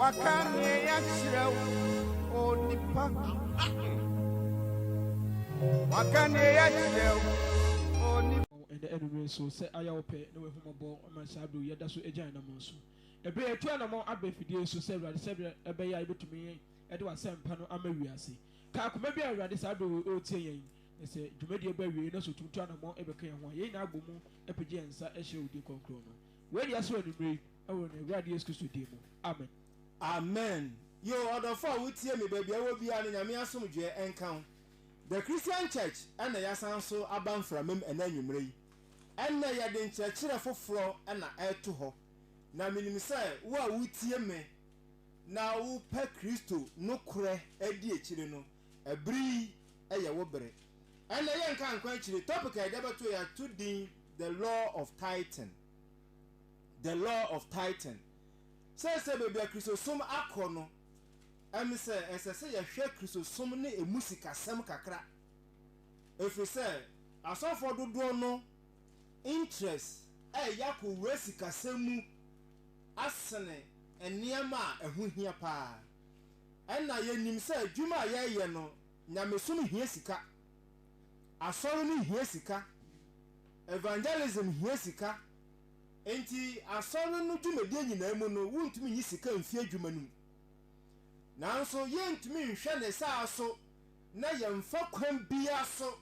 wakane yachrew onipa wakane yachrew onipa and anyway so say ayaope no we humabo amasabdo yeda so agyan na monso ebe etu na mo abefidie so say rade sebre ebe ya ibetumi ede wasempa no amawiase ka akoma bi awrade sabdo o tie yen say dwumadi ebe wie na so tuntu na mo ebe kan ho yen na agbomu epege ensa ehye odi konkro no we dia so anumre ewo na rade yesu kristo di mu amen amen yo order for we tie me baby awo bia na nyame asomdwe enkan the Christian church and yasan so abanframem enanwumre yi enna ya de nkyerɛkyerɛ foforo na ɛto hɔ na minim sɛ wo a wotie me na wo pɛ Kristo no korɛ adi akyire no abiri ɛyɛ wo bere enna yɛ nka nkwa akyire topic a debato ya to din the law of tithing sɛ baabi a Kristo som akɔ no ɛmi sɛ ɛsɛ sɛ yɛhwɛ Kristo som ne emusikasɛm kakra efiri sɛ asɔfo dodoɔ no interest yakɔ wesikasɛm mu asene nneɛma a ɛho hia paa ɛna yɛnim sɛ adwuma a yɛyɛ no nyamesom hia sika asɔre no hia sika evangelism hia sika enti asɔre no dwumadie nyinaa mu no wontumi nyi sika mfie adwuma no nanso yɛntumi nhwɛ ne saa so na yɛmfa kwan bia so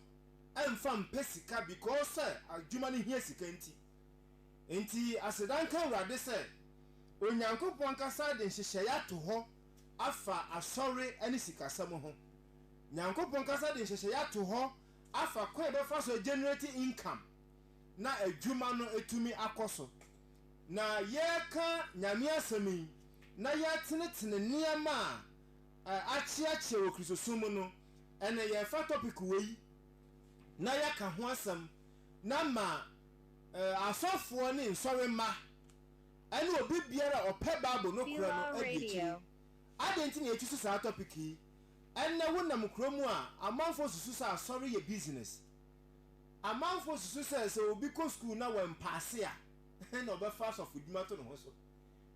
ɛmfa mpɛ sika because adwuma no hia sika enti asedanka awurade sɛ onyankopɔn kasa de nhyehyɛeɛ ato hɔ afa asɔre ne sikasɛm ho nyankopɔn kasa de nhyehyɛeɛ ato hɔ afa kwan bɛfa so generate income na adwuma no etumi akɔ so na yɛka nyame asɛm yi na yɛtenetene nneɛma a akyeakyea wɔ Kristosom no ɛne yɛfa topic wei na yɛka ho asɛm na ma asɔfoɔ ne nsɔre mma ɛne obi biara ɔpɛ Bible no kora no adikyiri adɛnti na yɛtwi so saa topic yi ɛnɛ wonam kurom a amanfoɔ susu sɛ asɔre yɛ business amanfoɔ susu sɛ obi kɔ school na wɔmpaase a na ɔbɛfa asɔfo dwuma to ne ho so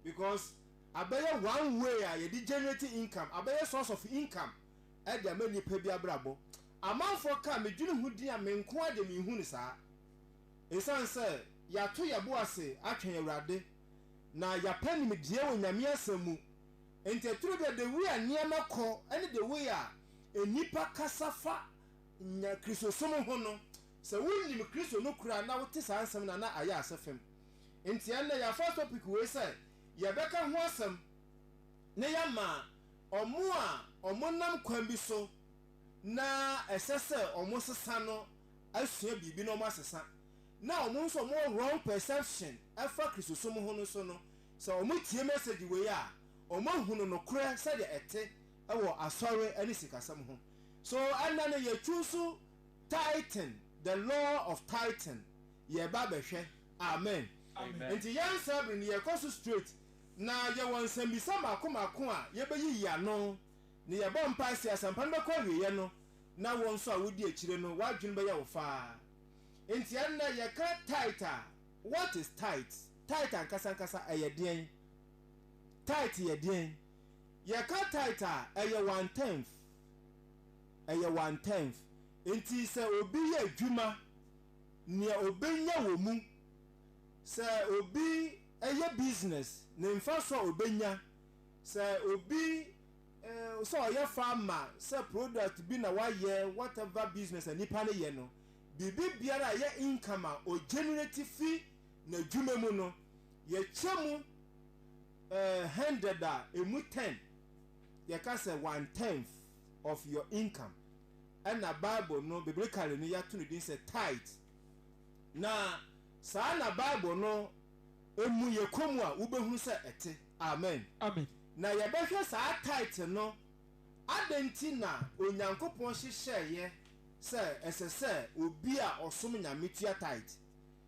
because abɛyɛ one way a yɛde generate income abɛyɛ source of income ɛde ama nipa bi abrabɔ amanfoɔ ka medwene ho din a menko ade menhu ne saa ɛsiane sɛ yɛato yɛbo ase atwɛn Awurade na yɛapɛ nimdeɛ wɔ nyame asɛm mu enti aturo bɛ the way a nneɛma kɔ ɛne the way a enipa kasa fa nya Kristosom ho no sɛ wonim Kristo no kura na wote saa nsɛm na ayɛ asɛfam enti ɛnna yɛafa topic wei sɛ yɛbɛka ho asɛm ne yɛma ɔmo a ɔmo nam kwan bi so na ɛsɛ sɛ ɔmo sesa no asua biribi na ɔmo asesa na ɔmo nso ɔmo wrong perception ɛfa Kristosom ho no so no sɛ ɔmo tie message wei a ɔmo ahunu no korɛ sɛdeɛ ɛte ɛwɔ asɔre ne sikasɛm ho so ɛnna no yɛtwu so tithing the law of tithing yɛba bɛhwɛ amen nti yɛn sabri ne yɛkɔ so straight na yɛwɔ nsɛmbisa maako a yɛbɛyi yano ne yɛbɔ mpa ase asampa no bɛkɔ awieɛ no na wɔn nso a wodi akyire no wadwene bɛyɛ wo faa nti ɛnna yɛka tithe a what is tithe ankasa ɛyɛ deɛn tithe yɛ deɛn yɛka tithe a ɛyɛ 1/10 nti sɛ obi yɛ adwuma nea obenya wɔ mu sɛ obi ɛyɛ business ne mfa so a obenya sɛ obi sɛ ɔyɛ farmer sɛ product bi na wayɛ whatever business a nipa no yɛ no biribi biara a yɛ income a o generate fi na adwuma mu no yɛkyɛ mu 100 a emu 10 yɛka sɛ 1/10 of your income ɛna Bible no biblically no yɛato no din sɛ tithe na saa na Bible no emu yɛkɔmu a wobɛhunu sɛ ɛte amen na yɛbɛhwɛ saa tithe no adɛnti na onyankopɔn hyehyɛeɛ sɛ ɛsɛ sɛ obi a ɔsom nyame tua tithe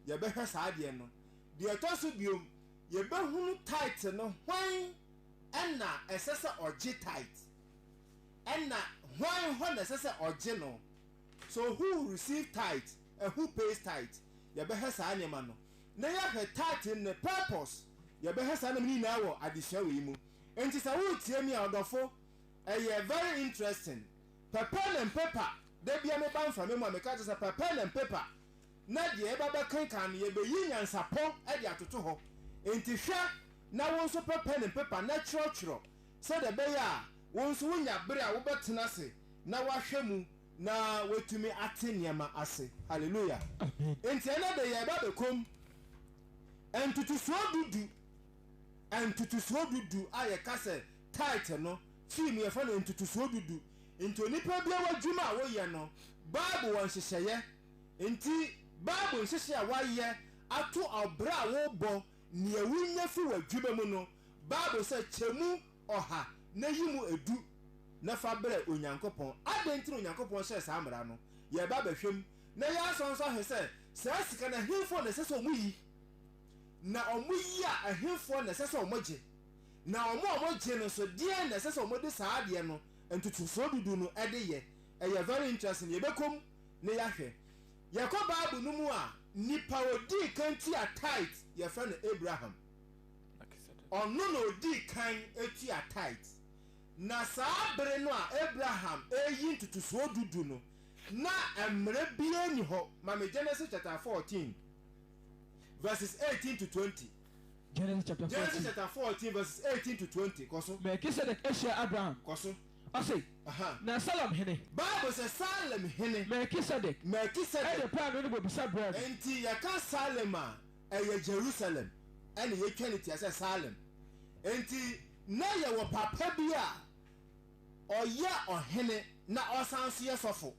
yɛbɛhwɛ saa deɛ no deɛ ɛtɔ so biom yɛbɛhunu tithe no hwan ɛna ɛsɛ sɛ ɔgye tithe ɛna hwan hɔ na ɛsɛ sɛ ɔgye no so who receive tithe and who pays tithe yɛbɛhwɛ saa nneɛma no na yɛhwɛ tithe ne purpose yɛbɛhwɛ saa nneɛma nyinaa wɔ adesua wei mu enti sa wo tie mi odofo very interesting pen and paper de bia me ban fa me mo me ka say pen and paper na de e ba kan ye be yi nyansapo e de atoto ho enti hwa na won so pen and paper na chro so de be ya won so wonya bere a wo betena se na wahwe mu na wetumi ate niama ase hallelujah enti na de ye ba be kom entutusuo dudu aye ka se tight no team ye fa no entutusuo dudu enti onipa bia wadwuma a wo ye no bible won hyehyeye enti bible hyehyeye a waye ato obra a wo bo ne awunya fi wadwuma mu no bible se chemu oha na yimu edu na fa bere onyankopon adentri onyankopon hye sa amra no ye ba bahwem na ya sonso hwese sa sika na himfo na sese omuyi na omuyi a himfo na sese omogye na omogye no so die na sese omode saa de no entutu so dudu no ede ye eye very interesting ye bekom na ya hwe yakob bible no mu a nipa odi kanti a tight ye fa na Abraham ono no odi kan eti a tight na saa bere no a Abraham eyi ntutu so dudu no na emre bia ni ho mame Genesis chapter 14 verses 18 to 20 Genesis chapter 14 verses 18 to 20 koso Melchizedek esha Abraham koso ase na Salem hene Bible says Salem hene Melchizedek e de plan no go bisa bread enti ya ka Salem a eye Jerusalem ene ye twanity ase Salem enti na ye wo papa bia oya ohene na osanso ye sofo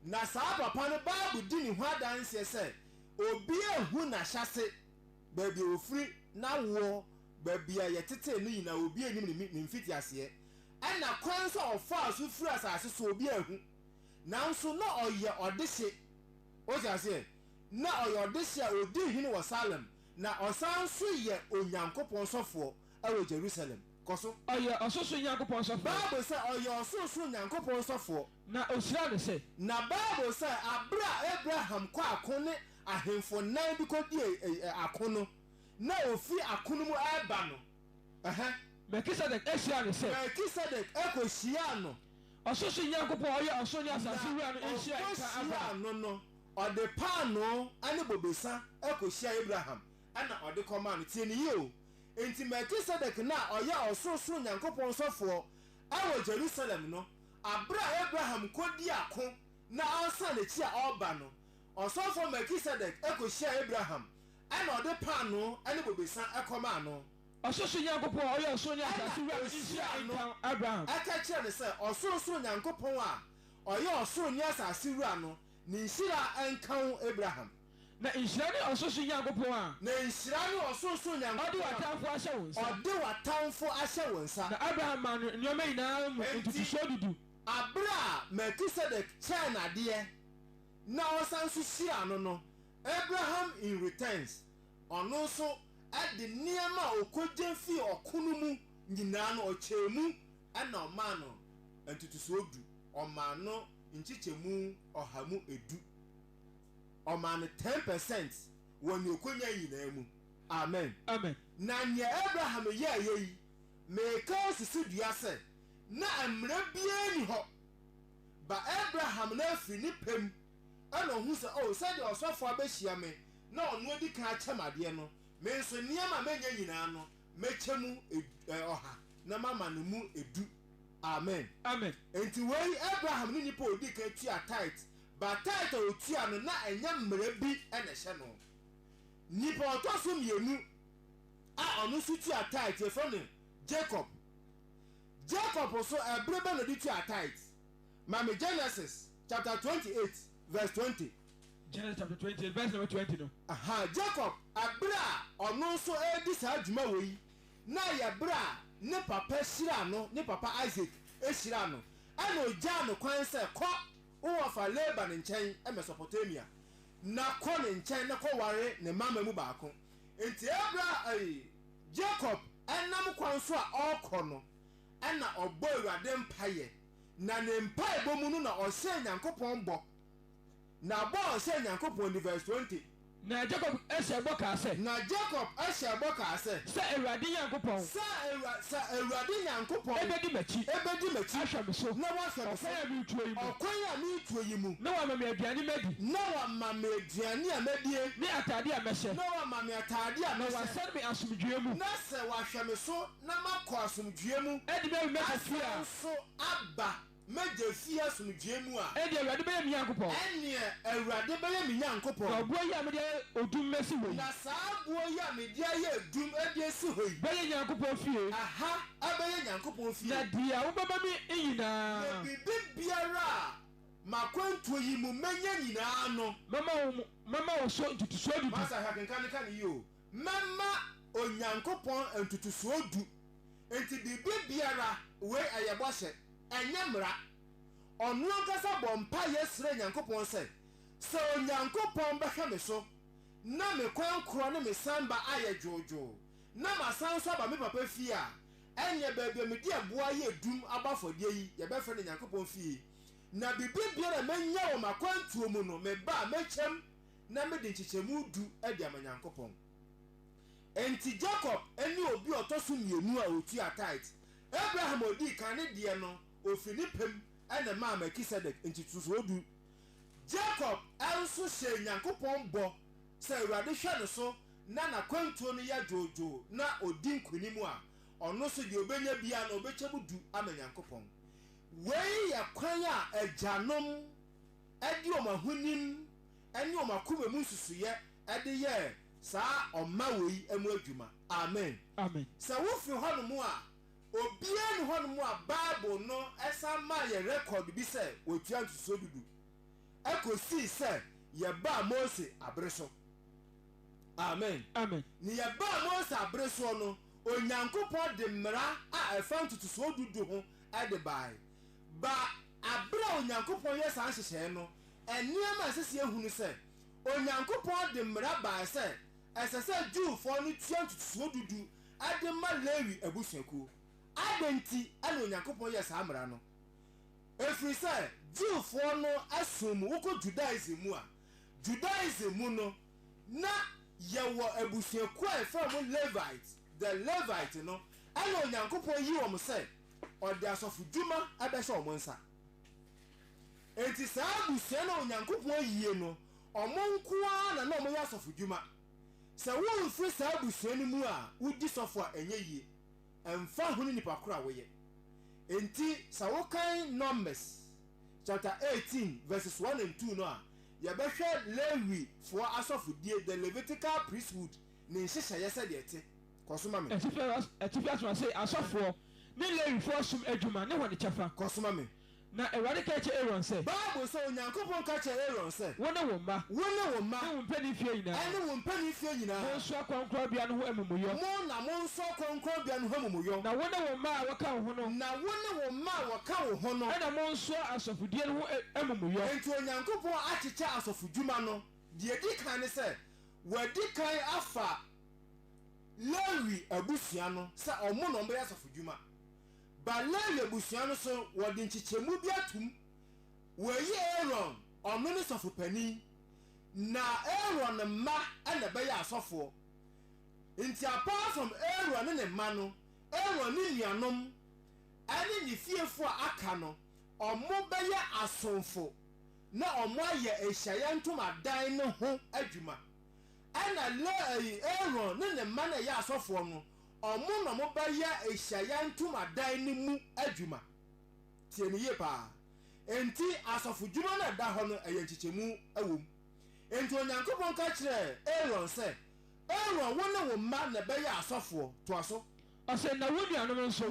na saa papa no Bible di ni ho adanse se obi ehu na hyase baabi ofiri na wo baabi a yetete no yina obi enim ni mfiti ase ana kwan so ofa so firi asase so obi ehu nanso na oye odehye o jase na oye odehye a odi hini wo Salem na osanso ye onyankopon sofo awo Jerusalem koso oye ososo nyankopon sofo Bible say oye ososo nyankopon sofo na osira ne se na Bible say Abraham kwa akone ahemfo nan bi kodi akono na ofi akono mu aba no Melchizedek esha ne se Melchizedek ekohia no ososo nyankopon oye oso ni asase wura no ehia ka Abraham no ode paano ane bobesa ekohia Abraham ana ode koma no tie ni yo enti Melchizedek na oye ososo nyankopon sofo awo Jerusalem no Abraham kodi akon na ansa na chi a oba no osofo Melchizedek ekohia Abraham ana ode paano ane bobesa ekoma no ososo nyankopon oye oso ni asase wura no ehia Abraham aka kire ne se ososo nyankopon a oye oso ni asase wura no ni nhira enkan Abraham na nhira ni ososo nyankopon a na nhira ni ososo nyankopon ode watamfo ahye wonsa na Abraham ma no nyoma ina mu ntutuso dudu Melchizedek chana de na osanso hia no Abraham in returns ono so ade niema okoje fi okono mu nyina no ochemu ana oma no ntutuso du oma no nchichemu ohamu edu oma no 10% woni okonya nyina mu amen na nya Abraham ye meka osisi dua se na amra bia ni ho ba Abraham na afiri ni pem ana hu se se de osofo abehia me na onu adi kan achamade no me nso niama menya nyina no mechemu oha na mama no mu edu amen enti wei Abraham ni nipa odi kan tia tight ba tight o tia no na enya mmere bi ene hye no nipa otoso mienu a onu su tia tight e fo ne Jacob so ebrebe no di tia tight mama Genesis chapter 28 verse 20 Genesis chapter 28 verse number 20 no Jacob abra ono so edi sa adwuma wei na ya bra ne papa hira no ne papa Isaac ehira no ana ogya no kwan se kɔ wo fa Laban nkyɛn e Mesopotamia na kɔ ne nkyɛn na kɔ ware ne mama mu baako enti Jacob enam kwan so a ɔkɔ no ana ɔbɔ Awurade mpaye na ne mpaye bɔ mu no na ɔhyɛ Nyankopɔn bɔ na bɔ ɔhyɛ Nyankopɔn di verse 20 na Jacob ɛhyɛ bɔ kaa sɛ na Jacob ɛhyɛ bɔ kaa sɛ sɛ Awurade Nyankopɔn sɛ Awurade Nyankopɔn ɛbɛdi m'akyi ahwɛ me so na wahwɛ me so ɔkwan a meretuo yi mu ɔkwan a meretuo yi mu na wama me aduane madi na wama me aduane a madie ne atade a mɛhyɛ na wama me atade a na mɛhyɛ wasɛn me asomdwoe mu na sɛ wahwɛ me so na makɔ asomdwoe mu ɛde bɛyɛ me fie a nso aba mɛgya fie asomdwoe mu a ɛde Awurade bɛyɛ me Nyankopɔn ɛneɛ Awurade bɛyɛ me na Nyankopɔn ɔboa yi a mede odum mɛsi hɔ yi na saa aboɔ yi a mede ayɛ dum ade asi hɔ yi bɛyɛ Nyankopɔn fie aha abɛyɛ Nyankopɔn fie na deɛ wobɛma me nyinaa na biribi biara a makwantuo yi mu mɛnya nyinaa no mama wo so ntutusoɔ dudu masa hwɛ kenka ne ka ne yi o mɛma Onyankopɔn ntutusoɔ du enti biribi biara wei ɛyɛ bɔhyɛ ɛnyɛ mmara ɔno ankasa bɔ mpa yɛsrɛ Nyankopɔn sɛ Onyankopɔn bɛhwɛ me so na me kwan korɔ ne me samba ayɛ dwoodwoo na masan so aba me papa fie a ɛnyɛ baabi a mede aboa yɛ dum aba fɔdeɛ yi yɛbɛfrɛ ne Nyankopɔn fie na biribi biara mɛnya wɔ makwantuo mu no meba a mɛkyɛm na mede nkyekyɛmu du adi ama Nyankopɔn enti Jacob ɛne obi ɔtɔ so mmienu a otua tithe Abraham odi kan ne deɛ no ofiri ne pem ɛna maa Melkisedek ntutusoɔ du Jacob ɛnso hyɛ Nyankopɔn bɔ sɛ Awurade hwɛ no so na n'akwantuo no yɛ dwoodwoo na odi nkonim a ɔno so deɛ obɛnya bia na obɛkyɛ mu du ama Nyankopɔn wei yɛ kwan a agyanom ɛde wɔn ahonim ɛne wɔn akoma mu nsusuyɛ ɛde yɛ saa ɔma wei ɛmu adwuma amen sɛ wofiri hɔnom a obiara ne hɔnom a Bible no ɛsan ma yɛ record bi sɛ wɔtua ntutusoɔ dudu ɛkɔsii sɛ yɛbaa Mose abere so amen ne yɛbaa Mose abere soɔ no Onyankopɔn de mmara a ɛfa ntutusoɔ dudu ho ɛde bae ba abere a Onyankopɔn yɛ saa nhyehyɛe no nneɛma a ɛsɛ sɛ yɛhunu sɛ Onyankopɔn de mmara bae sɛ ɛsɛ sɛ Jewfoɔ no tua ntutusoɔ dudu ɛde ma Lewi abusuakuo adɛnti ɛna Onyankopɔn yɛ saa mmara no ɛfiri sɛ Jewfoɔ no asom mu wokɔ Judaism mu a Judaism mu no na yɛwɔ abusuakuo a ɛfrɛ mo the Levite no ɛna Onyankopɔn yi wɔn sɛ ɔde asɔfodwuma ɛbɛhyɛ wɔn nsa enti saa abusua na Onyankopɔn yie no ɔmo nkoa na ɔmo yɛ asɔfodwuma sɛ womfiri saa abusua no mu a wodi sɔfo a ɛnyɛ yie ɛmfa ho ne nipa koro a woyɛ enti sɛ wokan Numbers chapter 18 verses 1 and 2 no a yɛbɛhwɛ Lewi foɔ asɔfodie the Levitical priesthood ne nhyehyɛeɛ sɛdeɛ ɛte kɔsoma me ɛtifi asoma sɛ asɔfoɔ ne Lewifoɔ som adwuma ne wɔne kyɛfa kɔsoma me na Awurade ka kyerɛ Aaron sɛ Bible sɛ Onyankopɔn ka kyerɛ Aaron sɛ wo ne wo mma ne wo mpani fie nyinaa ɛne wo mpani fie nyinaa mo nso akɔnkorɔbea no ho amumuyɔ mo nso akɔnkorɔbea no ho amumuyɔ na wo ne wo mma a wɔka wo ho no na wo ne wo mma a wɔka wo ho no ɛna mo nso asɔfodie no ho amumuyɔ enti Onyankopɔn akyekyɛ asɔfodwuma no deɛ di kan ne sɛ wɔadi kan afa Lewi abusua no sɛ ɔmo na ɔmbɛyɛ asɔfodwuma ba Lewi abusua no so wɔde nkyekyɛmu bi atum wɔyi Aaron ɔno ne sɔfopanin na Aaron mma ɛna bɛyɛ asɔfoɔ nti apart from Aaron ne ne mma no Aaron ne nuanom ɛne ne fiefo a aka no ɔmo bɛyɛ asomfo na ɔmo ayɛ Ahyiaeɛ Ntomadan no ho adwuma ɛna Aaron ne ne mma na ɛyɛ asɔfoɔ no ɔmo na mo bɛyɛ Ahyiaeɛ Ntomadan no mu adwuma tie ne yie paa enti asɔfodwuma na ɛda hɔ no ɛyɛ nkyekyɛmu ɛwɔ mu enti Onyankopɔn ka kyerɛ Aaron sɛ Aaron wo ne wo mma na ɛbɛyɛ asɔfoɔ toa so ɔsɛ na wo nuanom nso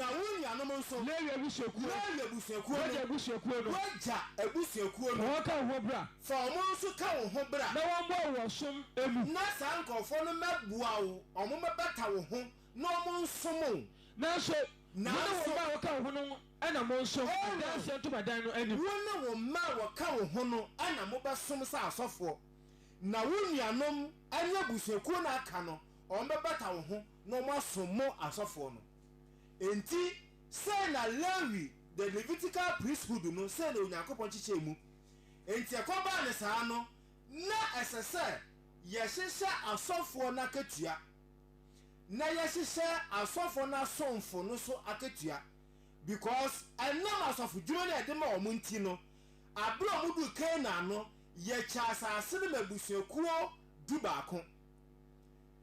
Lewi abusuakuo no wagya abusuakuo no wɔka wo ho bra fa ɔmo nso ka wo ho bra na wɔmmɔ wɔ som emu na saa nkɔfoɔ no mɛboa wo ɔmo mɛbɛta wo ho na ɔmo nsom wo nanso wo ne wo mma a wɔka wo ho no ɛna mo nsom Ahyiaeɛ Ntomadan no anim wo ne wo mma a wɔka wo ho no ɛna mobɛsom sɛ asɔfoɔ na wo nuanom ɛne abusuakuo no aka no ɔmo bɛbɛta wo ho na ɔmo asom mo asɔfoɔ no enti sɛ na Lewi the Levitical priesthood no sɛ na Onyankopɔn kyekyɛ mu enti ɛkɔbaa ne saa no na ɛsɛ sɛ yɛhyehyɛ asɔfoɔ no akatua na yɛhyehyɛ asɔfoɔ no asɔmfo no so akatua because ɛnam asɔfodwuma no yɛde ma ɔmo nti no abere ɔmo du Canaan no yɛkyɛ asase no ma abusuakuo 12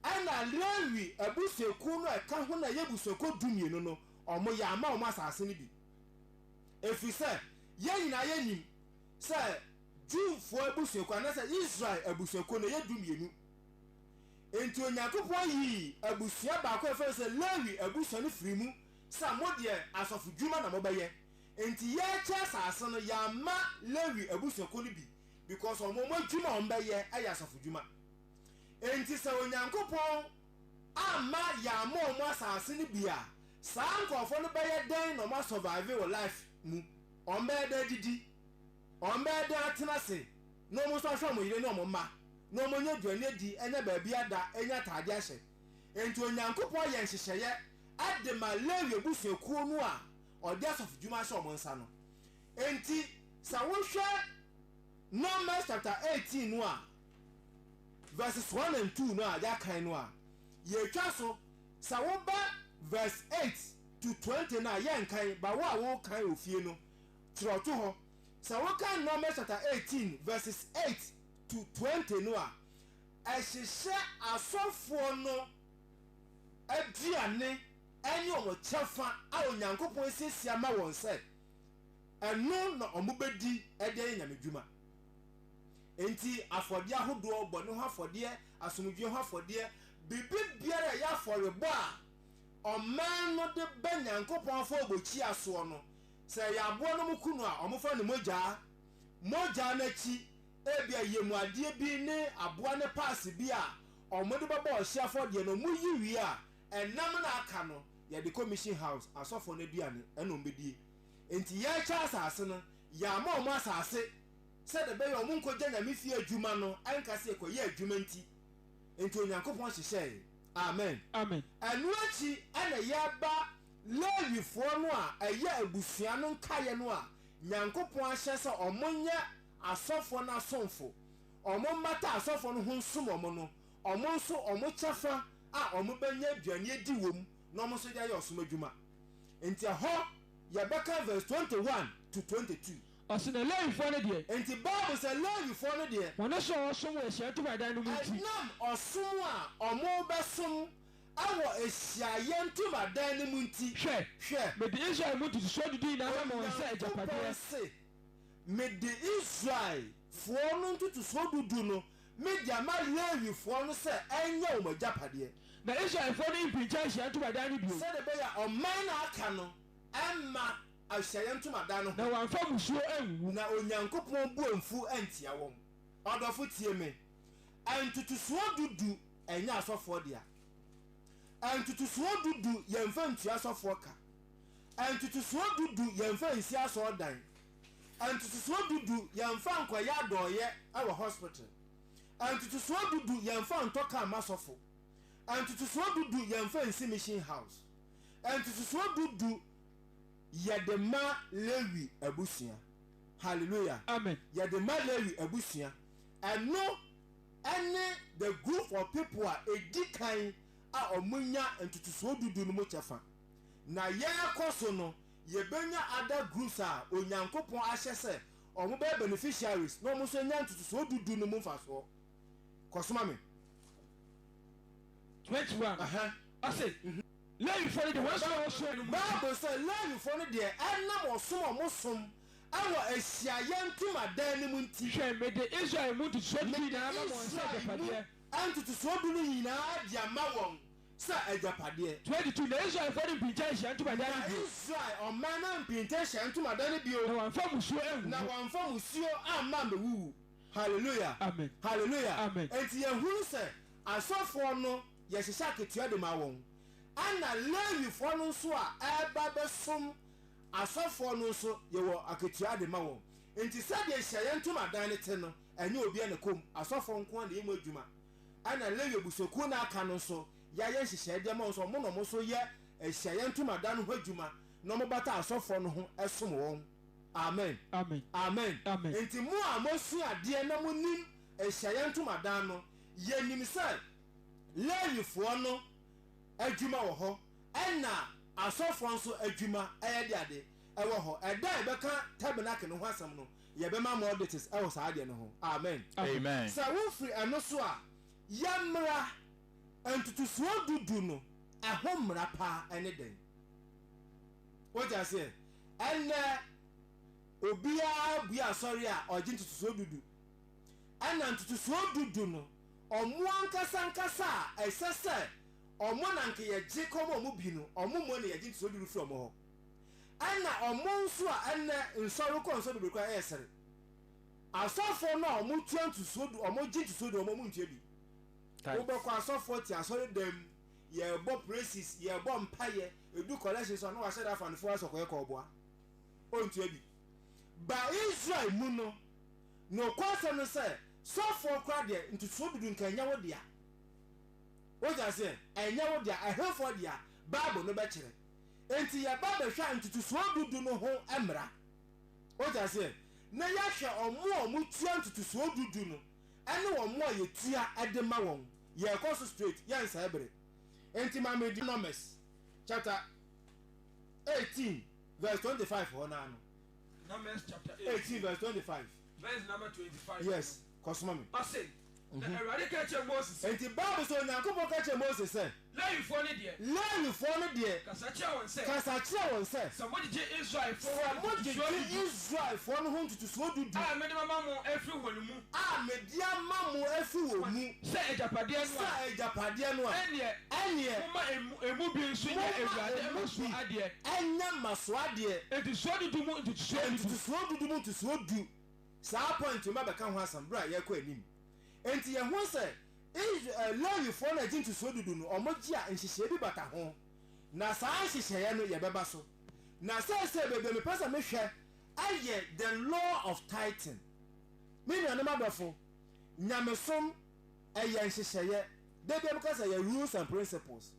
ɛna Lewi abusuakuo no ɛka ho na yɛ abusuakuo 12 no ɔmo yɛ ama ɔmo asase no bi ɛfiri sɛ yɛn nyinaa yɛnim sɛ Jewfoɔ abusuakuo anasɛ Israel abusuakuo no yɛ 12 enti Onyankopɔn yi abusua baako ɛfɛ sɛ Lewi abusua no firi mu sɛ mo deɛ asɔfodwuma na mobɛyɛ enti yɛkyɛ asase no yɛama Lewi abusuakuo no bi because ɔmo adwuma ɔmo bɛyɛ ɛyɛ asɔfodwuma enti sɛ Onyankopɔn ama yɛama ɔmo asase no bi a saa nkɔɔfoɔ no bɛyɛ dɛn na ɔmo survive wɔ life mu ɔmo bɛyɛ dɛn didi ɔmo bɛyɛ dɛn atena se na ɔmo nso ahwɛ ɔmo yere ne ɔmo mma na ɔmo nyɛ aduane di ɛnyɛ baabi ada ɛnyɛ ataade ahyɛ enti Onyankopɔn yɛ nhyehyɛeɛ ade ma Lewi abusuakuo no a ɔde asɔfodwuma ahyɛ ɔmo nsa no enti sɛ wohwɛ Numbers chapter 18 no a verses 1 and 2 no a yɛakan no a yɛtwa so sɛ woba verse 8 to 20 no a yɛnkan ba wo a wokan ofie no kyerɛto hɔ sɛ wokan Numbers chapter 18 verses 8 to 20 no a ɛhyehyɛ asɔfoɔ no aduane ɛne ɔmo kyɛfa a Onyankopɔn siesie ama wɔn sɛ ɛno na ɔmo bɛdi ɛde ayɛ nyamedwuma enti afɔdeɛ ahodoɔ bɔne ho afɔdeɛ asomdwe ho afɔdeɛ bibi biara ɛyɛ afɔrebɔ a ɔman no de bɛ Nyankopɔn afɔ obɔkyi asoɔ no sɛ yɛ aboɔ no mu kunu a ɔmo fa ne mogyaa n'akyi ebi ayemuadeɛ bi ne aboa ne paase bi a ɔmo de bɛbɔ ɔhye afɔdeɛ no mu yi wie a ɛnam na aka no yɛde commission house asɔfo no aduane ɛna ɔmo bɛdie enti yɛkyɛ asase no yɛama ɔmo asase sɛ de bɛyɛ ɔmo nkɔgya nyame fie adwuma no ɛnka sɛ ɛkɔyɛ adwuma nti enti Onyankopɔn hyehyɛe amen amen ɛno akyi ɛna yɛba Lewifoɔ no a ɛyɛ abusua no nkaeɛ no a Nyankopɔn ahyɛ sɛ ɔmo nyɛ asɔfoɔ no asɔmfo ɔmo mmata asɔfoɔ no ho nsom ɔmo no ɔmo nso ɔmo kyɛfa a ɔmo bɛnya aduane adi wɔ mu na ɔmo nso de ayɛ ɔsom adwuma enti ɛhɔ yɛbɛka verse 21 to 22 ɔsɛ na Lewifoɔ no deɛ enti Bible sɛ Lewifoɔ no deɛ wɔn nso ɔsom wɔ Ahyiaeɛ Ntomadan no mu nti ɛnam ɔsom a ɔmo bɛsom awɔ Ahyiaeɛ Ntomadan no mu nti hwɛ mede Israel mu ntotosoɔ dudu nyinaa ma wɔn sɛ agyapadeɛ mede Israelfoɔ no ntotosoɔ dudu no mede ama Lewifoɔ no sɛ ɛnyɛ wɔn agyapadeɛ na Israelfoɔ no mpinkyɛn Ahyiaeɛ Ntomadan no bio sɛde bɛyɛ ɔman na aka no ɛmma Ahyiaeɛ Ntomadan no na wɔamfa musuo anwu na Onyankopɔn bu mfu antia wɔn ɔdɔfo tie me ntotosoɔ dudu ɛnyɛ asɔfoɔ dea ntotosoɔ dudu yɛmfa ntua asɔfoɔ ka ntotosoɔ dudu yɛmfa nsi asɔɔdan ntotosoɔ dudu yɛmfa nkɔyɛ adɔɔyɛ ɛwɔ hospital ntotosoɔ dudu yɛmfa ntɔka amasɔfo ntotosoɔ dudu yɛmfa nsi mission house ntotosoɔ dudu yɛde ma Lewi abusua hallelujah amen yɛde ma Lewi abusua ɛno ɛne the group of people a edi kan a ɔmo nya ntotosoɔ dudu no mu kyɛfa na yɛkɔ so no yɛbɛnya other groups a Onyankopɔn ahyɛ sɛ ɔmo bɛyɛ beneficiaries na ɔmo nso nya ntotosoɔ dudu no mu mfasoɔ kɔsoma me 21 ɔsɛ Lewifoɔ no deɛ wɔn nso ɔsom no mu Bible sɛ Lewifoɔ no deɛ ɛnam ɔsom ɔmo som ɛwɔ Ahyiaeɛ Ntomadan no mu nti hwɛ mede Israel mu ntotosoɔ dudu nyinaa ma wɔn sɛ agyapadeɛ ntotosoɔ dudu nyinaa de ama wɔn sɛ agyapadeɛ 22 na Israelfoɔ no mpinkyɛn Ahyiaeɛ Ntomadan na no bio Israel ɔman na mpinta Ahyiaeɛ Ntomadan no bio na wɔamfa musuo anwu na wɔmfa musuo amma mewuwu hallelujah amen hallelujah amen enti yɛhunu sɛ asɔfoɔ no yɛhyehyɛ akatua de ma wɔn ana Lewifoɔ no nso a ɛba bɛsom asɔfoɔ no nso yɛwɔ akatua de ma wɔn enti sɛdeɛ Ahyiaeɛ Ntomadan no te no ɛnyɛ obi na kom asɔfoɔ nko na yɛmu adwuma ana Lewi abusuakuo no aka no nso yɛayɛ nhyehyɛeɛ de ma wɔn nso ɔmo na ɔmo nso yɛ Ahyiaeɛ Ntomadan no ho adwuma na ɔmo bata asɔfoɔ no ho ɛsom wɔn amen amen amen amen enti mo a mosua adeɛ na mo nim Ahyiaeɛ Ntomadan no yɛnim sɛ lewifoɔ no adwuma wɔ hɔ ɛna asɔfoɔ nso adwuma ɛyɛ de ade ɛwɔ hɔ ɛda yɛbɛka tabernacle no ho asɛm no yɛbɛma modestus ɛwɔ saa adeɛ no ho amen sɛ wofiri ɛno so a yɛmmra ntutusuo dudu no ɛho mmara paa ɛne den wogya seɛ ɛnɛ obiara bua asɔre a ɔgye ntutusuo dudu ɛna ntutusuo dudu no ɔmo ankasa a ɛsɛ sɛ ɔmo na nke yɛgye kɔm ɔmo bi no ɔmo mo na yɛgye ntutusuo dudu firi ɔmo hɔ ɛna ɔmo nso a ɛnɛ nsɔre kɔ nsɔre bebree kɔ ɛyɛ sere asɔfoɔ no a ɔmo tua ntutusuo du ɔmo gye ntutusuo du ɔmo ntua bi wobɛkɔ asɔfoɔ te asɔre dɛm yɛbɔ praises yɛbɔ mpayɛ edu collection so ɔno wahyɛ da afanfoɔ asɔkɔyɛ kɔɔboa ɔntua bi ba Israel mu no na ɔkɔsɛm no sɛ sɔfoɔ kora deɛ ntutusuo dudu nka ɛnyɛ wo dea wogya sɛ ɛnyɛ wo dea ɛhɛfoɔ dea Bible no bɛkyerɛ enti yɛba bɛhwɛ a ntutusuo dudu no ho mmara wogya sɛ na yɛhwɛ ɔmo tua ntutusuo dudu no ɛne ɔmo a yɛtua ɛde ma wɔn yɛkɔ so straight yɛnsa ɛbere enti maame di Numbers chapter 18 verse 25 hɔ naa no Numbers chapter 18 verse 25 verse number 25 yes kɔsoma me ɔse na Awurade ka kyerɛ Moses enti Bible sɛ Onyankopɔn ka kyerɛ Moses sɛ Lewifoɔ no deɛ kasa kyerɛ wɔn sɛ sɛ mogyegye Israelfoɔ no ho ntutusuo dudu a mede mama mo afiri wɔn mu a mede ama mo afiri wɔ mu sɛ agyapadeɛ no a ɛneɛ moma emu bi nso nyɛ Awurade ma so adeɛ ɛnyɛ ma so adeɛ ntutusuo dudu mu ntutusuo du saa point ma bɛka ho asɛm bere a yɛkɔ anim enti yɛho sɛ Lewifoɔ no agye ntutusuo dudu no ɔmo gye a nhyehyɛe bi bata ho na saa nhyehyɛeɛ no yɛbɛba so na sɛ bebe mepɛ sɛ mehwɛ ayɛ the law of tithing me nuanom adɔfo nyamesom ɛyɛ nhyehyɛeɛ dede mka sɛ yɛ rules and principles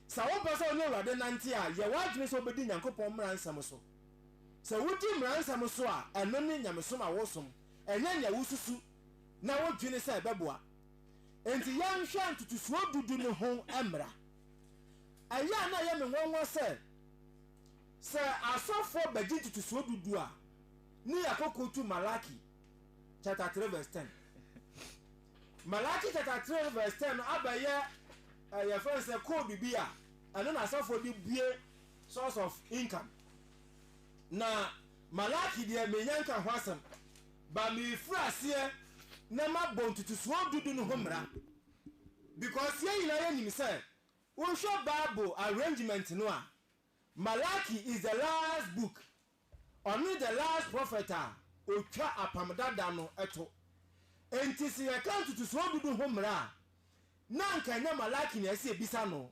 sɛ wopɛ sɛ ɔne Awurade nante a yɛwɔ adwene sɛ wobɛdi Nyankopɔn mmara nsɛm so sɛ wodi mmara nsɛm so a ɛno ne nyamesom a wosom ɛnyɛ nea wosusu na wodwene sɛ ɛbɛboa enti yɛnhwɛ ntutusuo dudu no ho mmara ɛyɛ a na yɛ me nwɔnwɔ sɛ asɔfoɔ bɛgye ntutusuo dudu a ne yɛkɔkɔ tu Malaki chapter 3 verse 10 Malaki chapter 3 verse 10 no abɛyɛ yɛfrɛ sɛ code bi a ɛno na asɔfoɔ de bue source of income na Malaki deɛ menya nka ho asɛm ba mefiri aseɛ na mabɔ ntutusuo dudu no ho mmara because yɛn nyinaa yɛnim sɛ wohwɛ Bible arrangement no a Malaki is the last book ɔno the last prophet a otwa apam dada no ɛto enti sɛ yɛka ntutusuo dudu ho mmara a na nka ɛnyɛ Malaki na ɛsɛ ebisa no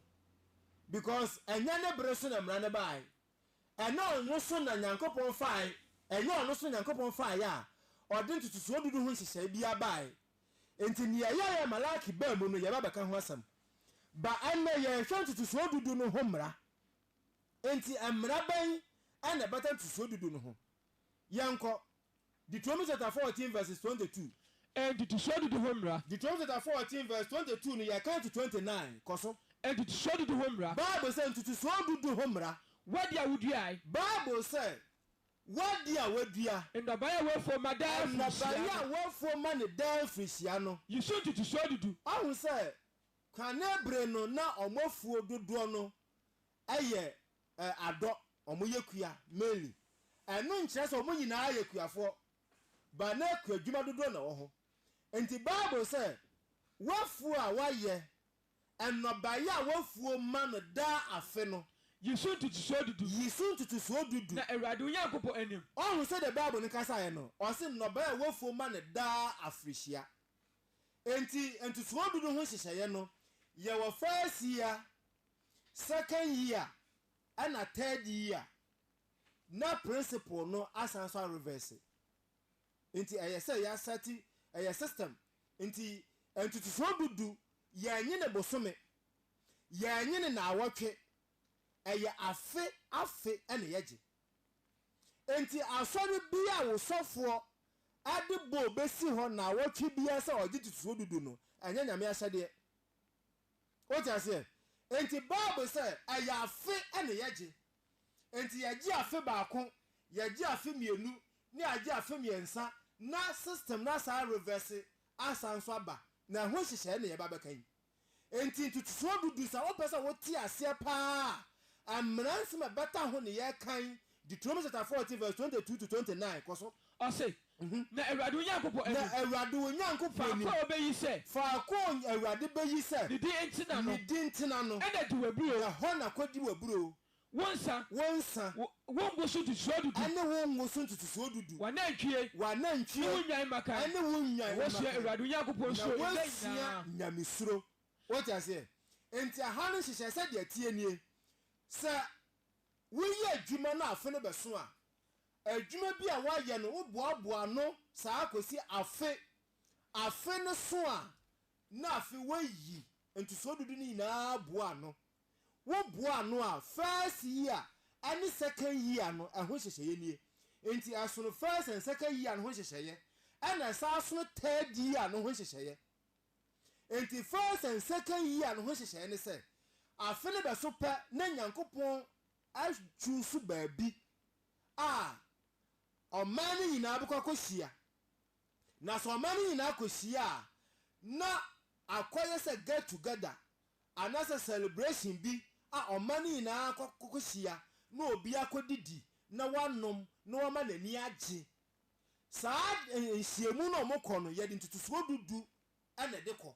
because ɛnyɛ ne bere so na mmara ne bae ɛnyɛ ɔno so na Nyankopɔn fae ɛnyɛ ɔno so Nyankopɔn fae a ɔde ntutusuo dudu ho nhyehyɛe bi abae enti nea yɛyɛ Malaki baa mu no yɛba bɛka ho asɛm ba ɛnɛ yɛhwɛ ntutusuo dudu no ho mmara enti mmara bɛn ɛna ɛbɛta ntutusuo dudu no ho yɛnkɔ Deuteronomy chapter 14 verses 22 ntutusuo dudu ho mmara Deuteronomy chapter 14 verse 22 no yɛka to 29 kɔ so ntutusuo dudu ho mmara Bible sɛ ntutusuo dudu ho mmara wadi a wodua Bible sɛ wadi a wadua ndɔbaya wɔfo ma daa ndɔbaya a wɔfo ma ne daa firihyia no yisu ntutusuo dudu ɔho sɛ kwane bere no na ɔmofuo dodoɔ no ɛyɛ adɔ ɔmo yɛ kua meli ɛno nkyerɛ sɛ ɔmo nyinaa yɛ kuafoɔ ba na kua adwuma dodoɔ na wɔ ho enti Bible sɛ wɔfuo a wɔyɛ ndɔbaya a wɔfuo ma no daa afe no yisu ntutusuo dudu na Awurade Onyankopɔn anim ɔho sɛ the Bible no kasaeɛ no ɔse nnɔbaya a wɔfuo ma no daa afirihyia enti ntutusuo dudu ho hyehyɛeɛ no yɛwɔ first year second year ɛna third year na principle no asan so reverse enti ɛyɛ sɛ yɛasɛte ɛyɛ system enti ntutusuo dudu yɛnye ne bosome yɛnye ne naawɔtwe ɛyɛ afe ɛna yɛgye enti asɔre bi a wosɔfoɔ ade bo besi hɔ naawɔtwe bi sɛ ɔgye tutusuo dudu no anya nyame ahyɛdeɛ wote ase enti Bible sɛ ɛyɛ afe ɛne yɛgye enti yɛgye afe baako yɛgye afe mmienu ne yɛgye afe mmiɛnsa na system na saa reverse asan so aba na ho hyehyɛ ne yɛba bɛka yi enti ntutusuo dudu sa wopɛ sɛ wote aseɛ paa amransi ma bɛta ho ne yɛkan Deuteronomy chapter 40 verse 22 to 29 kɔso ɔse na Awurade Onyankopɔn ani na Awurade Onyankopɔn ani faako obeyi sɛ faako Awurade bɛyi sɛ ne din ntina no ne din ntina no ɛna di waburo na hɔ na kɔdi waburo wonsa wonsa wongo so tutusuo dudu ɛne wongo so ntutusuo dudu wanantwie wanantwie ne wonwan maka ɛne wonwan wɔsua Awurade Onyankopɔn so na wɔsua nyamesuro wote aseɛ enti aha no hyehyɛ sɛ deɛ tie nie sɛ woyɛ adwuma no afe no bɛso a adwuma bi a woayɛ no woboaboa no saa kɔsi afe no so a na afe woayi ntusuo dudu no nyinaa boa no woboa no a first year ɛne second year no ɛho hyehyɛeɛ nie enti asono first and second year no ho hyehyɛeɛ ɛna saa asono third year no ho hyehyɛeɛ enti first and second year no ho hyehyɛeɛ ne sɛ afe no bɛso pɛ na Nyankopɔn atwu so baabi a ɔman no nyinaa bɛkɔ akɔhyia na sɛ ɔman no nyinaa akɔhyia a na akɔyɛ sɛ get together anaasɛ celebration bi a ɔman no nyinaa akɔhyia na obi akɔdidi na wanom na wɔma n'ani agye saa nhyiamu na ɔmokɔ no yɛde ntutusuo dudu ɛna de kɔ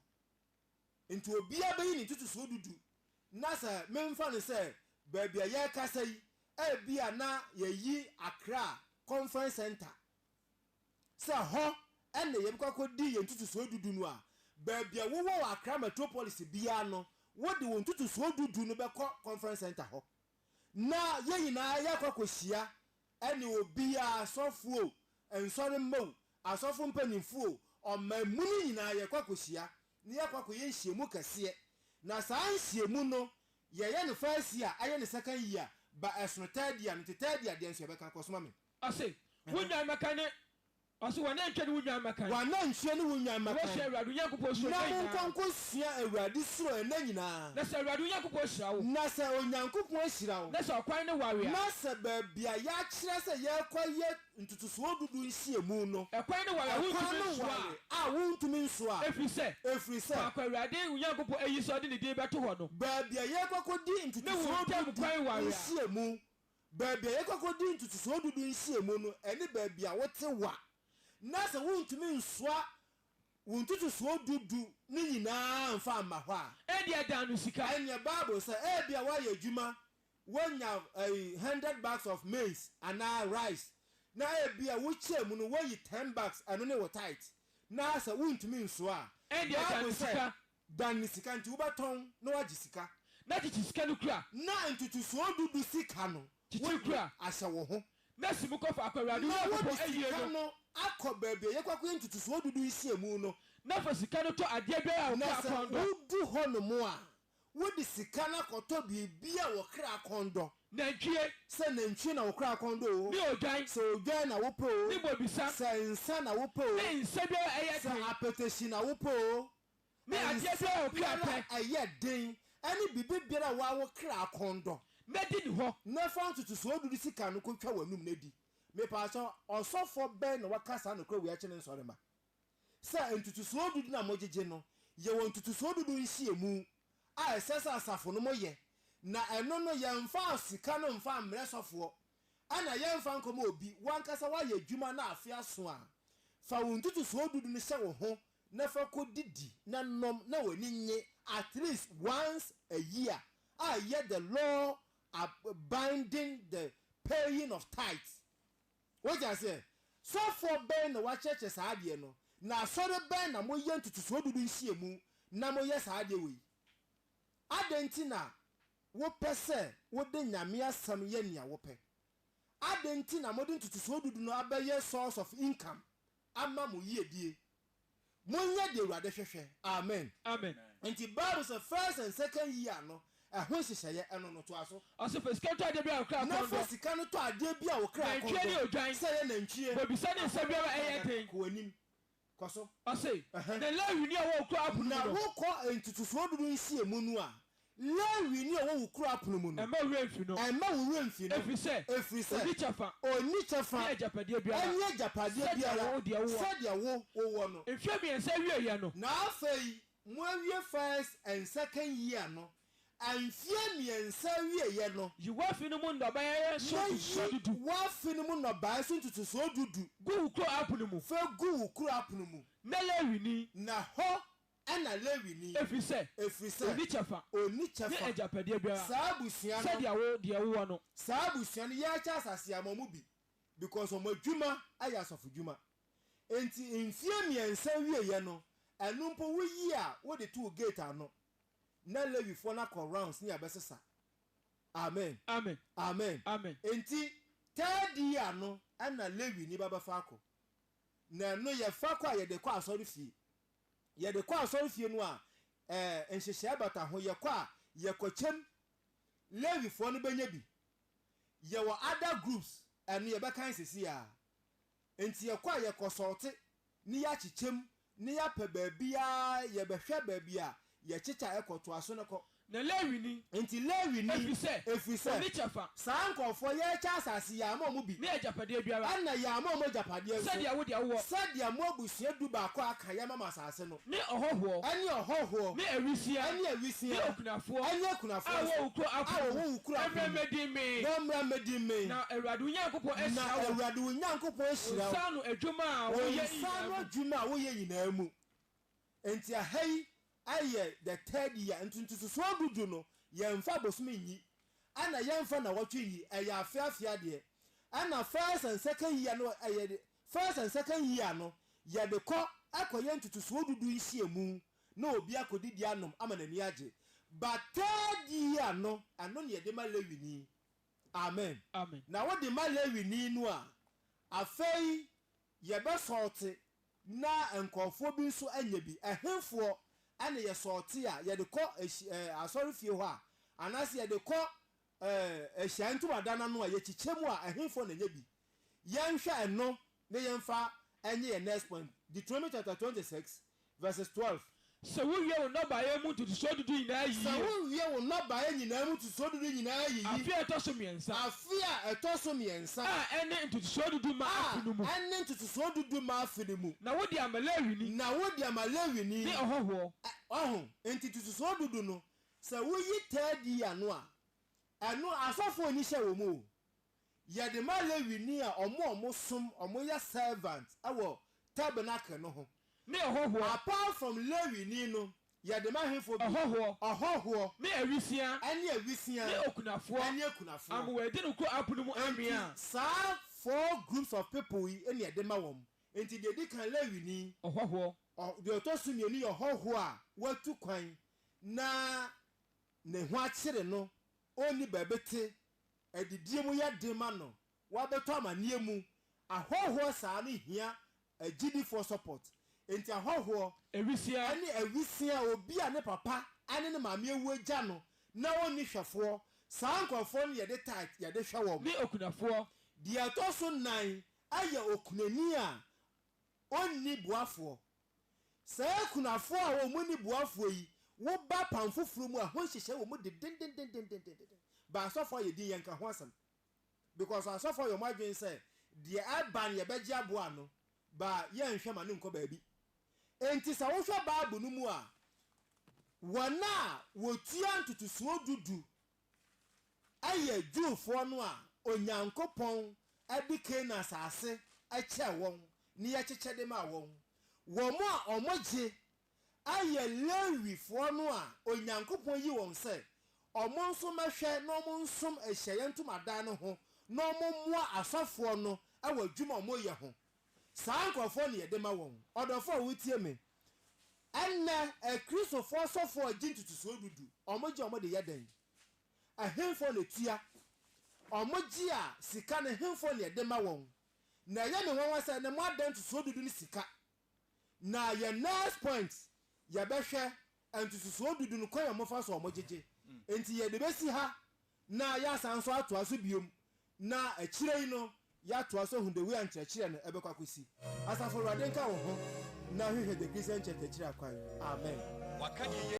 nti obiara bɛyi ne ntutusuo dudu na sɛ memfa no sɛ baabi a yɛrekasa yi ebi a na yɛyi Accra conference center sɛ hɔ ɛna yɛbɛkɔ akɔdi yɛn ntutusuo dudu no a baabi a wowɔ wɔ Accra metropolis biara no wode wɔn ntutusuo dudu no bɛkɔ conference center hɔ na yɛn nyinaa yɛakɔ akɔhyia ɛne obiara asɔfoɔ nsɔre mmaw asɔfo mpanimfoɔ ɔman mu no nyinaa yɛkɔ akɔhyia na yɛkɔ akɔyɛ nhyiamu kɛseɛ na saa nhyiamu no yɛyɛ no first year ayɛ no second year ba ɛsono third year no third year deɛ nso yɛbɛka kɔsoma me ɔse wonwan maka ne ɔse wanantwie ne wonwan maka wanantwie ne wonwan maka wɔsua Awurade Onyankopɔn so na monkɔnkɔ sua Awurade soro ɛna nyinaa na sɛ Awurade Onyankopɔn hyira wo na sɛ Onyankopɔn hyira wo na sɛ ɔkwan ne ware a na sɛ baabi a yɛakyerɛ sɛ yɛrekɔyɛ ntutusuo dudu nhyiamu no ɛkwan ne ware a wontumi nsoa a wontumi nsoa ɛfiri sɛ faako Awurade Onyankopɔn ayi sɛ ɔde ne din bɛto hɔ no baabi a yɛrekɔkɔdi ntutusuo dudu nhyiamu baabi a yɛrekɔkɔdi ntutusuo dudu nhyiamu no ɛne baabi a wote wa na sɛ wontumi nsoa wontutusuo dudu ne nyinaa mfa amma hɔ a ɛde ɛda no sika ɛnyɛ Bible sɛ ebi a woayɛ adwuma wonya 100 bags of maize anaa rice na ebi a wokyɛ mu no woyi 10 bags ɛno ne wo tithe na sɛ wontumi nsoa a ɛde ɛda no sika dan ne sika nti wobɛtɔn na wagye sika na tete sika no kura na ntutusuo dudu sika no tete kura ahyɛ wo ho na si mu kɔ faako Awurade Onyankopɔn ayi no akɔ baabi a yɛkɔkɔyɛ ntutusuo dudu nhyiamu no na fa sika no tɔ adeɛ biara a wɔkra akɔndɔ na sɛ wodu hɔ no mu a wode sika no akɔtɔ biribi a wɔkra akɔndɔ nantwie sɛ nantwie na wɔkra akɔndɔ o ne odwan sɛ odwan na wopɛ o ne bobisa sɛ nsa na wopɛ o ne nsa biara ɛyɛ den sɛ apɛtɛhyi na wopɛ o ne adeɛ biara a wɔkra pɛ ɛyɛ den ɛne biribi biara a wɔkra akɔndɔ na di ne hɔ na fa ntutusuo dudu sika no kɔtwa w'anum na di mepaakyɛ ɔsɔfoɔ bɛn na waka saa nokora wei akyɛ ne nsɔre ma sɛ ntutusuo dudu na mogyegye no yɛwɔ ntutusuo dudu nhyiamu a ɛsɛ sɛ asafo no moyɛ na ɛno no yɛmfa sika no mfa mmerɛ sɔfoɔ ɛna yɛmfa nkɔmɔ obi wankasa woayɛ adwuma na afe aso a fa wo ntutusuo dudu no hyɛ wo ho na fa kɔdidi na nom na w'ani nye at least once a year a yɛ the law binding the paying of tithes wọ́n sẹ́ sọ́fọ̀ bẹ́ẹ̀ na wàkyẹ́kyẹ́ saa adeɛ no na asɔre bẹ́ẹ̀ na mo yɛ ntutusuo dudu nhyiamu na mo yɛ saa adeɛ wɔ yi adanti na wopɛ sɛ wode nyame asɛm yɛ nea wopɛ adanti na mo de ntutusuo dudu no abɛyɛ source of income ama mo yiedie mo nyɛ de Awurade hwehwɛ amen nti Bible sɛ first and second year no ɛho hyehyɛeɛ ɛno no to aso ɔsɛ fa sika tɔ adeɛ bi a wɔkra akɔndɔ na fa sika no tɔ adeɛ bi a wɔkra akɔndɔ nantwie ne odwan sɛ yɛ nantwie bobisa ne nsa biara ɛyɛ den kɔwanim Koso. Ase. The Lewi ni awo kura apono. Na wo ko entutuso dudu nsi emu nu a. Lewi ni awo kura apono mu no. Ema wura mfi no. Ema wura mfi no. Efri se. Oni chafa. Ni japade biara. Ani japade biara. Sadia wo wo no. Efia bi ensa wie ya no. Na afei mo awie first and second year no. Anfie miensa wie ye no. Yi wa fi no mu ndoba ye so dudu. Wa fi no mu ndoba so tutuso dudu. Gu kura apono mu. Fe gu kura apono mu. Na Lewi ni. Na ho ana Lewi ni. Efri se. Oni chafa. Oni chafa. Ni japade biara. Saa busia no. Sadia wo de wo no. Saa busia no ya cha asase amomu bi because omo dwuma aya asofu dwuma. Enti mfie miensa wie ye no. Enumpo wo yi a wo de to gate ano. Na Lewi for na call rounds ni abesesa. Amen. Amen. Amen. Amen. Enti third year no ana Lewi ni baba fako. Na no ye fako a ye de kwa asori fie. Ye de kwa asori fie no a enhyehyɛ bata ho ye kwa ye kwachem Lewi for no benya bi. Ye were other groups and ye be kan sisi a. Enti ye kwa ye consult ni ya chichem ni ya pe baabia ye be hwɛ baabia ye chicha ekoto aso ne ko. Na Lewi ni. Enti Lewi ni. Efri se. Oni chafa. Saa nkofo ye cha asase ya ma mu bi. Ni ajapade biara. Ana ya ma mu ajapade so. Sadia wo de wo. Sadia mo abusua du ba ko aka ya ma asase no. Ni ohoho. Ani ohoho. Ni ewisia. Ani ewisia. Ni okunafo. Ani okunafo. Awo ukro apo. Awo ukro apo. Ememedime. No medime. Na Awurade Onyankopon ehira. Na Awurade Onyankopon ehira. Sanu adwuma a wo ye yi. Sanu adwuma a wo ye yina mu. Enti ahai aye the third year ntuntuso so dudu no yemfa bosome nyi ana yemfa na wotwe yi eya afiafia de ana first and second year no first and second year no ye de ko akoye ntutuso dudu isi emu na obi akodidi anom ama na ni age but third year no ano ne de ma Lewi ni. Amen. Amen. Na wo de ma Lewi ni no a afei ye be sorte na enkofo bi nso anya bi ehemfo ana ye sorte a ye de ko asori fie ho a anase ye de ko ehyantu adana no a ye chichemu a ehemfo na nya bi yenhwa eno ne yemfa enye ye next point Deuteronomy chapter 26 verses 12. So we will not buy a moon to the show to do in a year. So we will not buy any name to so do in a year. I fear a tossumians. I fear a tossumians. And then to show to do my afternoon. And then to so do my afternoon. Now what the Amalawini? Now what the Amalawini? Oh, and to so do no. So we ye third year no. And no, as of for initial move. Ya the Malawini or more Muslim or more servant. Our tabernacle no. Apart from Lewi Nino, ya the man for a me a Risia, and ye Risia, Okunafo, and ye Kunafo. And we didn't go up to Amia. Sir, 4 groups of people in your demawom. Until they can Lewi ni, or the Otosuni or Hohua, what to coin. Na ne what said no, only babete, a the Dimuya demano, what the Toma near mu, a Hohua Sani here, a GD for support. Enti ahoho ewisia ani ewisia obi a ne papa ani ne maame ewu agya no na woni hwefo saa nkofo no ye de tight ye de hwe wo ni okunafo di atoso nan aye okunani a onni buafo saa kunafo a wo mu ni buafo yi wo ba pamfoforo mu a ho hyehye wo mu de den ba asofo ye di yenka ho asem because asofo yo madwen say di aban ye beji abo ano ba ye nhwe ma ne nko ba bi. Enti sa wo hwe Bible no mu a wana wotua ntutusuo dudu aye Jewfo no a Onyankopon adike na asase ache won ni ye cheche de ma won wo mo a omoje aye Lewifo no a Onyankopon yi won se omo nso mahwe no omo nsom ehye ntomadan no ho no omo mo asafo no awadwuma omo ye ho sankofo ne yede ma won odofo wutie me enna a Christopher sofo agintutu so dudu omoje omo de yeden ahemfo ne tua omoje a sika ne hemfo ne yede ma won na ye me won wasa ne mo adan tutu so dudu ne sika na ye next point ye behwe antutu so dudu no koyo mo fa so omojeje enti ye de besi ha na ya sanso ato aso biom na akire yi no yɛatoa so hu de wi ankyerɛkyerɛ no ɛbɛkɔ akɔsi asafo awurade nka wo ho na hwehwɛ de christian church akyiri akwan amen